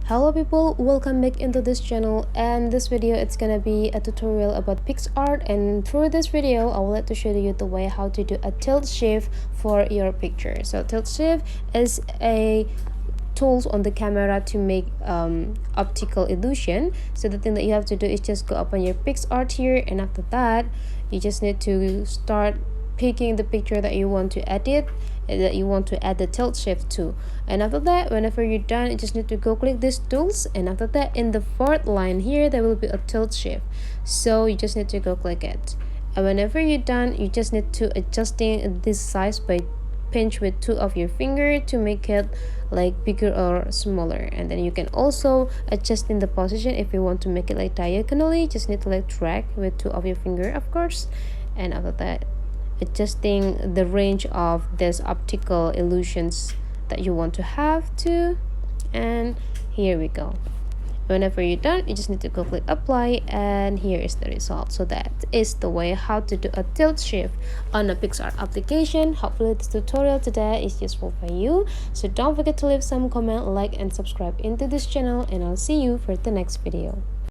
Hello people, welcome back into this channel, and this video it's gonna be a tutorial about Picsart. And through this video I would like to show you the way how to do a tilt shift for your picture. So tilt shift is a tools on the camera to make optical illusion. So the thing that you have to do is just go up on your Picsart here, and after that you just need to start picking the picture that you want to edit, that you want to add the tilt shift to. And after that, whenever you're done, you just need to go click these tools, and after that in the fourth line here there will be a tilt shift, so you just need to go click it. And whenever you're done, you just need to adjusting this size by pinch with two of your finger to make it like bigger or smaller. And then you can also adjust in the position if you want to make it like diagonally, just need to like drag with two of your finger, of course. And after that, adjusting the range of this optical illusions that you want to have too. And here we go. Whenever you're done, you just need to go click apply, and here is the result. So that is the way how to do a tilt shift on a Picsart application. Hopefully this tutorial today is useful for you. So don't forget to leave some comment, like and subscribe into this channel, and I'll see you for the next video.